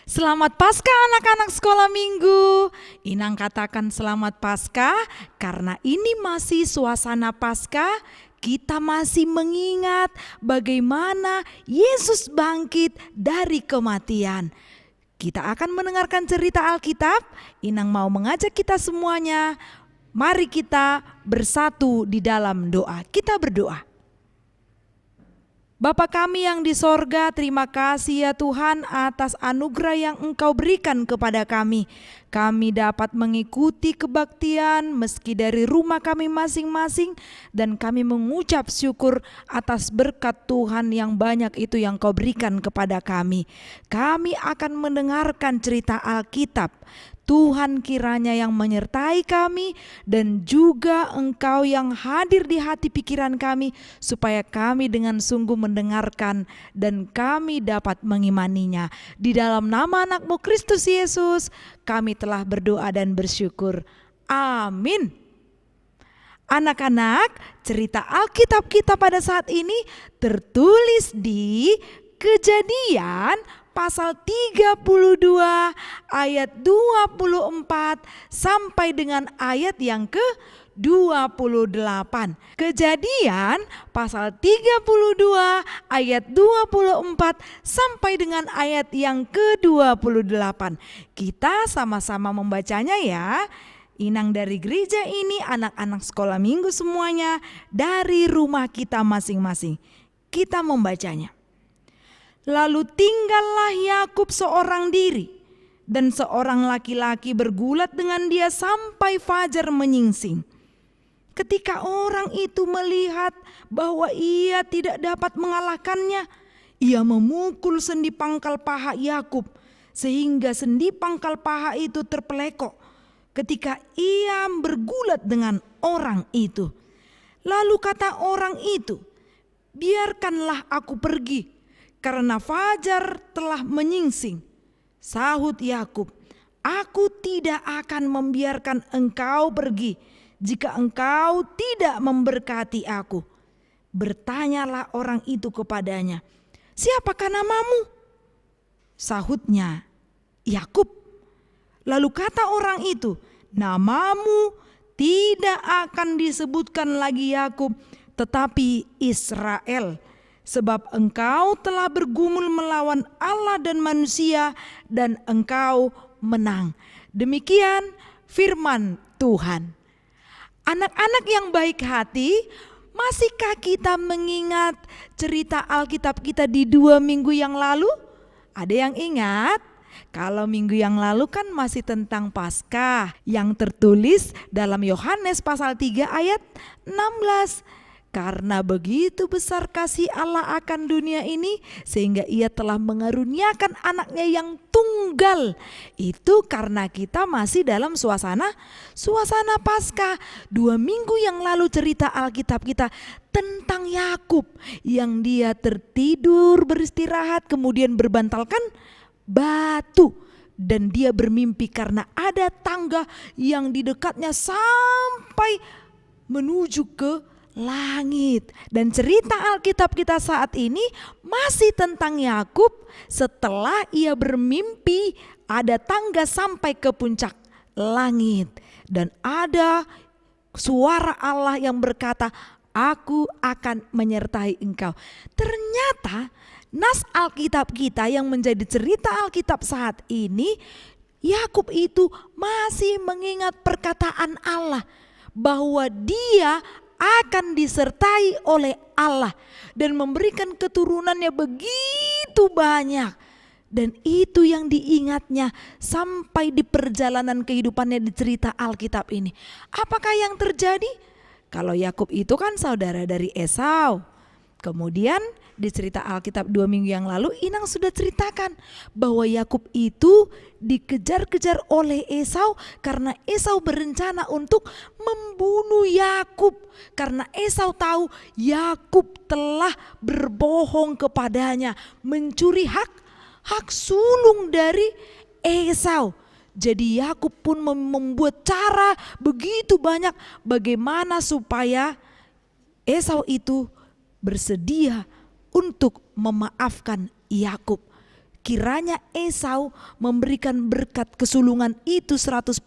Selamat Paskah anak-anak sekolah minggu. Inang katakan selamat Paskah karena ini masih suasana Paskah. Kita masih mengingat bagaimana Yesus bangkit dari kematian. Kita akan mendengarkan cerita Alkitab. Inang mau mengajak kita semuanya. Mari kita bersatu di dalam doa. Kita berdoa. Bapa kami yang di sorga, terima kasih ya Tuhan atas anugerah yang Engkau berikan kepada kami. Kami dapat mengikuti kebaktian meski dari rumah kami masing-masing, dan kami mengucap syukur atas berkat Tuhan yang banyak itu yang Kau berikan kepada kami. Kami akan mendengarkan cerita Alkitab. Tuhan kiranya yang menyertai kami dan juga Engkau yang hadir di hati pikiran kami supaya kami dengan sungguh mendengarkan dan kami dapat mengimaninya. Di dalam nama anak-Mu Kristus Yesus kami telah berdoa dan bersyukur. Amin. Anak-anak, cerita Alkitab kita pada saat ini tertulis di Kejadian pasal 32 ayat 24 sampai dengan ayat yang ke-28. Kejadian pasal 32 ayat 24 sampai dengan ayat yang ke-28. Kita sama-sama membacanya ya. Inang dari gereja ini, anak-anak sekolah minggu semuanya dari rumah kita masing-masing. Kita membacanya. Lalu tinggallah Yakub seorang diri, dan seorang laki-laki bergulat dengan dia sampai fajar menyingsing. Ketika orang itu melihat bahwa ia tidak dapat mengalahkannya, ia memukul sendi pangkal paha Yakub sehingga sendi pangkal paha itu terpelekok ketika ia bergulat dengan orang itu. Lalu kata orang itu, "Biarkanlah aku pergi, karena fajar telah menyingsing." Sahut Yakub, "Aku tidak akan membiarkan engkau pergi jika engkau tidak memberkati aku." Bertanyalah orang itu kepadanya, "Siapakah namamu?" Sahutnya Yakub. Lalu kata orang itu, "Namamu tidak akan disebutkan lagi Yakub, tetapi Israel. Sebab engkau telah bergumul melawan Allah dan manusia dan engkau menang." Demikian firman Tuhan. Anak-anak yang baik hati, masihkah kita mengingat cerita Alkitab kita di 2 minggu yang lalu? Ada yang ingat? Kalau minggu yang lalu kan masih tentang Paskah yang tertulis dalam Yohanes pasal 3 ayat 16. Karena begitu besar kasih Allah akan dunia ini sehingga ia telah mengaruniakan anaknya yang tunggal. Itu karena kita masih dalam suasana Paskah. 2 minggu yang lalu cerita Alkitab kita tentang Yakub yang dia tertidur beristirahat kemudian berbantalkan batu. Dan dia bermimpi karena ada tangga yang di dekatnya sampai menuju ke langit. Dan cerita Alkitab kita saat ini masih tentang Yakub setelah ia bermimpi ada tangga sampai ke puncak langit. Dan ada suara Allah yang berkata, "Aku akan menyertai engkau." Ternyata nas Alkitab kita yang menjadi cerita Alkitab saat ini, Yakub itu masih mengingat perkataan Allah bahwa dia akan disertai oleh Allah dan memberikan keturunannya begitu banyak. Dan itu yang diingatnya sampai di perjalanan kehidupannya di cerita Alkitab ini. Apakah yang terjadi? Kalau Yakub itu kan saudara dari Esau. Kemudian di cerita Alkitab 2 minggu yang lalu Inang sudah ceritakan bahwa Yakub itu dikejar-kejar oleh Esau karena Esau berencana untuk membunuh Yakub. Karena Esau tahu Yakub telah berbohong kepadanya, mencuri hak sulung dari Esau. Jadi Yakub pun membuat cara begitu banyak bagaimana supaya Esau itu bersedia untuk memaafkan Yakub. kiranya Esau memberikan berkat kesulungan itu 100%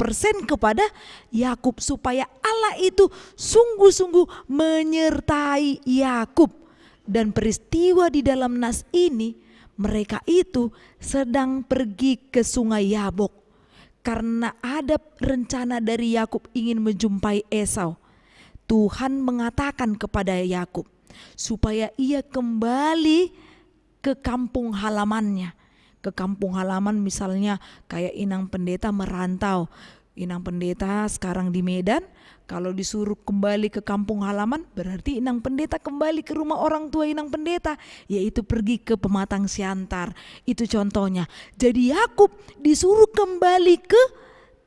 kepada Yakub, supaya Allah itu sungguh-sungguh menyertai Yakub. Dan peristiwa di dalam nas ini, mereka itu sedang pergi ke sungai Yabok karena ada rencana dari Yakub ingin menjumpai Esau. Tuhan mengatakan kepada Yakub supaya ia kembali ke kampung halamannya. Ke kampung halaman misalnya kayak Inang Pendeta merantau. Inang Pendeta sekarang di Medan, kalau disuruh kembali ke kampung halaman berarti Inang Pendeta kembali ke rumah orang tua Inang Pendeta, yaitu pergi ke Pematang Siantar. Itu contohnya. Jadi Yakub disuruh kembali ke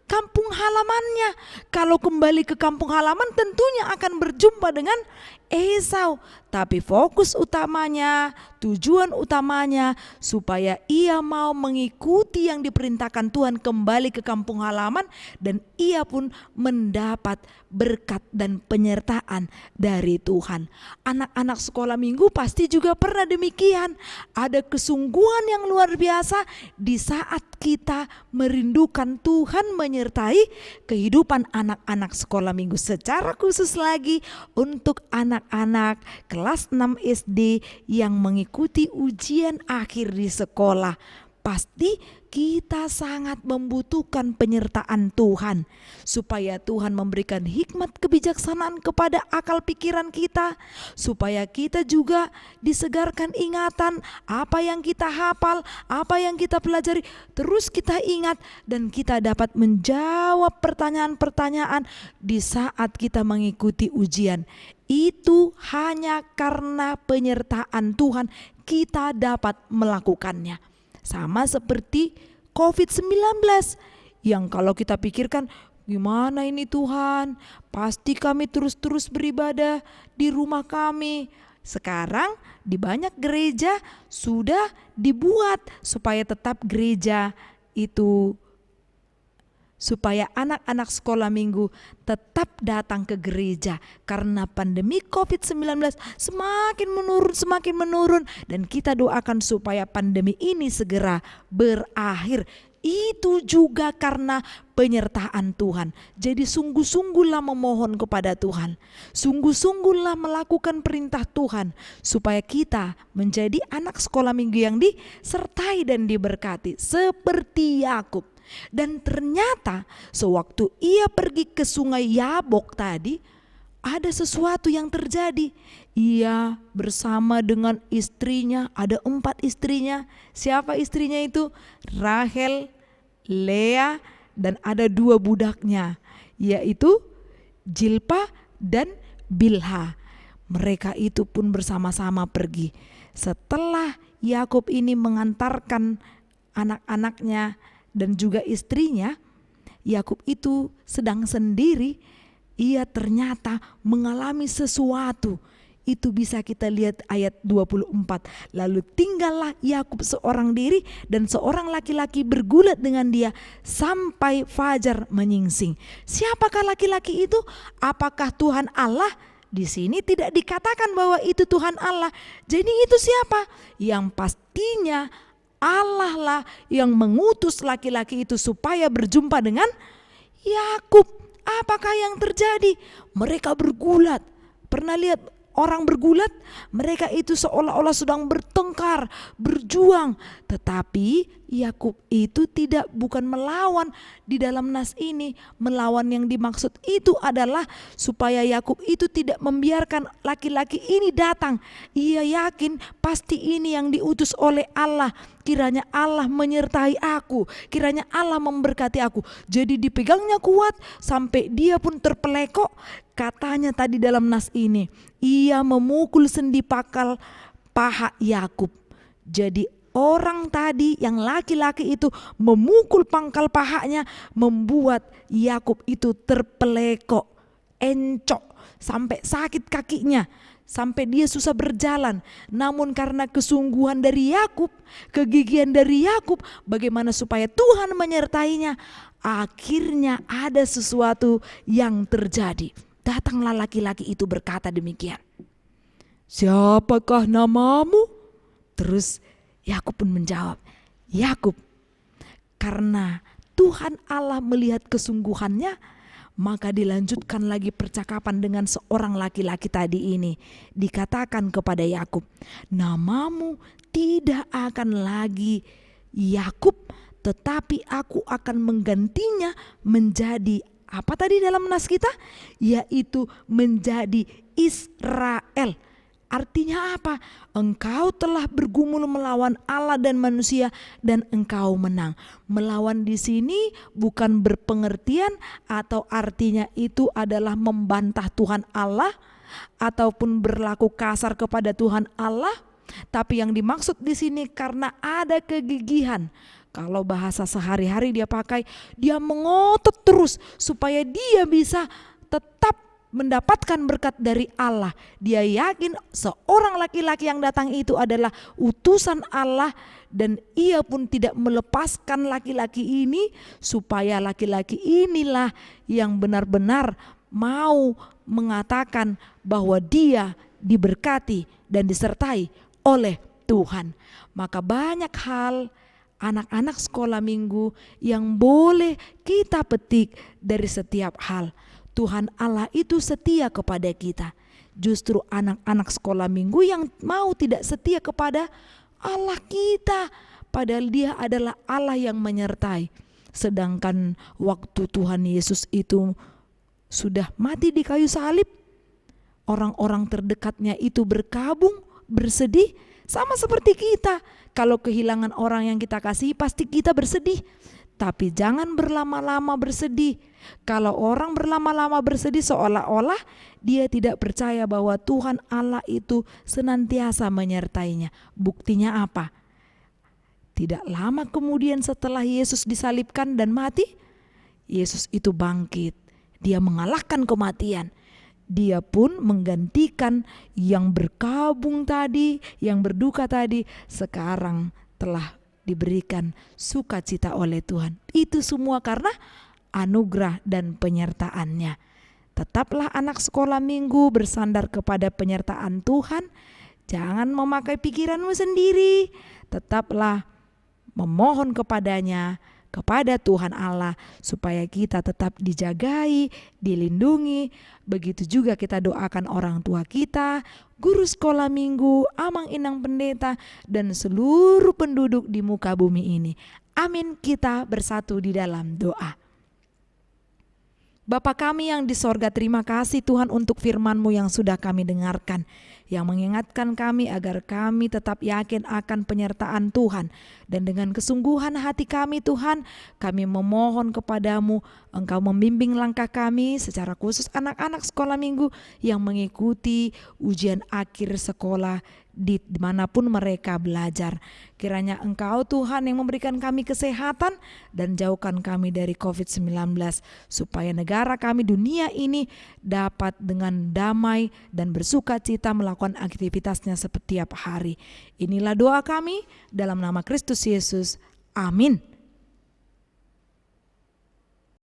kampung halamannya. Kalau kembali ke kampung halaman tentunya akan berjumpa dengan Esau. Tapi fokus utamanya, tujuan utamanya supaya ia mau mengikuti yang diperintahkan Tuhan, kembali ke kampung halaman, dan ia pun mendapat berkat dan penyertaan dari Tuhan. Anak-anak sekolah minggu pasti juga pernah demikian. Ada kesungguhan yang luar biasa di saat kita merindukan Tuhan menyertai kehidupan anak-anak sekolah minggu. Secara khusus lagi untuk anak-anak kelas 6 SD yang mengikuti ujian akhir di sekolah. Pasti kita sangat membutuhkan penyertaan Tuhan, supaya Tuhan memberikan hikmat kebijaksanaan kepada akal pikiran kita, supaya kita juga disegarkan ingatan, apa yang kita hafal, apa yang kita pelajari, terus kita ingat dan kita dapat menjawab pertanyaan-pertanyaan di saat kita mengikuti ujian. Itu hanya karena penyertaan Tuhan kita dapat melakukannya. Sama seperti COVID-19 yang kalau kita pikirkan, gimana ini Tuhan, pasti kami terus-terus beribadah di rumah kami. Sekarang di banyak gereja sudah dibuat supaya tetap gereja itu, supaya anak-anak sekolah minggu tetap datang ke gereja. Karena pandemi COVID-19 semakin menurun, dan kita doakan supaya pandemi ini segera berakhir. Itu juga karena penyertaan Tuhan. Jadi sungguh-sungguhlah memohon kepada Tuhan, sungguh-sungguhlah melakukan perintah Tuhan, supaya kita menjadi anak sekolah minggu yang disertai dan diberkati seperti Yakub. Dan ternyata sewaktu ia pergi ke sungai Yabok tadi, ada sesuatu yang terjadi. Ia bersama dengan istrinya, ada 4 istrinya. Siapa istrinya itu? Rahel, Lea, dan ada 2 budaknya, yaitu Jilpa dan Bilha. Mereka itu pun bersama-sama pergi. Setelah Yakub ini mengantarkan anak-anaknya dan juga istrinya, Yakub itu sedang sendiri. Ia ternyata mengalami sesuatu. Itu bisa kita lihat ayat 24. Lalu tinggallah Yakub seorang diri, dan seorang laki-laki bergulat dengan dia sampai fajar menyingsing. Siapakah laki-laki itu? Apakah Tuhan Allah? Di sini tidak dikatakan bahwa itu Tuhan Allah. Jadi itu siapa? Yang pastinya Allah lah yang mengutus laki-laki itu supaya berjumpa dengan Yakub. Apakah yang terjadi? Mereka bergulat. Pernah lihat orang bergulat? Mereka itu seolah-olah sedang bertengkar, berjuang. Tetapi Yakub itu bukan melawan di dalam nas ini. Melawan yang dimaksud itu adalah supaya Yakub itu tidak membiarkan laki-laki ini datang. Ia yakin pasti ini yang diutus oleh Allah. Kiranya Allah menyertai aku, kiranya Allah memberkati aku. Jadi dipegangnya kuat sampai dia pun terpelekok. Katanya tadi dalam nas ini, ia memukul sendi pakal paha Yakub. Jadi orang tadi yang laki-laki itu memukul pangkal pahanya, membuat Yakub itu terpelekok, encok, sampai sakit kakinya, sampai dia susah berjalan. Namun karena kesungguhan dari Yakub, kegigihan dari Yakub, bagaimana supaya Tuhan menyertainya, akhirnya ada sesuatu yang terjadi. Datanglah laki-laki itu berkata demikian, "Siapakah namamu?" Terus Yakub pun menjawab, Yakub. Karena Tuhan Allah melihat kesungguhannya, maka dilanjutkan lagi percakapan dengan seorang laki-laki tadi ini. Dikatakan kepada Yakub, namamu tidak akan lagi Yakub, tetapi aku akan menggantinya menjadi apa tadi dalam nas kita? Yaitu menjadi Israel. Artinya apa? Engkau telah bergumul melawan Allah dan manusia dan engkau menang. Melawan di sini bukan berpengertian atau artinya itu adalah membantah Tuhan Allah ataupun berlaku kasar kepada Tuhan Allah, tapi yang dimaksud di sini karena ada kegigihan. Kalau bahasa sehari-hari dia pakai, dia mengotot terus supaya dia bisa tetap mendapatkan berkat dari Allah. Dia yakin seorang laki-laki yang datang itu adalah utusan Allah, dan ia pun tidak melepaskan laki-laki ini supaya laki-laki inilah yang benar-benar mau mengatakan bahwa dia diberkati dan disertai oleh Tuhan. Maka banyak hal anak-anak sekolah minggu yang boleh kita petik dari setiap hal. Tuhan Allah itu setia kepada kita. Justru anak-anak sekolah minggu yang mau tidak setia kepada Allah kita, padahal Dia adalah Allah yang menyertai. Sedangkan waktu Tuhan Yesus itu sudah mati di kayu salib, orang-orang terdekatnya itu berkabung, bersedih, sama seperti kita. Kalau kehilangan orang yang kita kasihi, pasti kita bersedih. Tapi jangan berlama-lama bersedih. Kalau orang berlama-lama bersedih, seolah-olah dia tidak percaya bahwa Tuhan Allah itu senantiasa menyertainya. Buktinya apa? Tidak lama kemudian setelah Yesus disalibkan dan mati, Yesus itu bangkit. Dia mengalahkan kematian. Dia pun menggantikan yang berkabung tadi, yang berduka tadi, sekarang telah diberikan sukacita oleh Tuhan. Itu semua karena anugerah dan penyertaannya. Tetaplah anak sekolah minggu bersandar kepada penyertaan Tuhan. Jangan memakai pikiranmu sendiri. Tetaplah memohon kepadanya, kepada Tuhan Allah, supaya kita tetap dijagai, dilindungi. Begitu juga kita doakan orang tua kita, guru sekolah minggu, amang-inang pendeta, dan seluruh penduduk di muka bumi ini. Amin. Kita bersatu di dalam doa. Bapa kami yang di sorga, terima kasih Tuhan untuk firman-Mu yang sudah kami dengarkan, yang mengingatkan kami agar kami tetap yakin akan penyertaan Tuhan. Dan dengan kesungguhan hati kami Tuhan, kami memohon kepadamu, Engkau membimbing langkah kami, secara khusus anak-anak sekolah minggu yang mengikuti ujian akhir sekolah di dimanapun mereka belajar. Kiranya Engkau Tuhan yang memberikan kami kesehatan dan jauhkan kami dari COVID-19, supaya negara kami, dunia ini dapat dengan damai dan bersuka cita melakukan aktivitasnya setiap hari. Inilah doa kami dalam nama Kristus Yesus. Amin.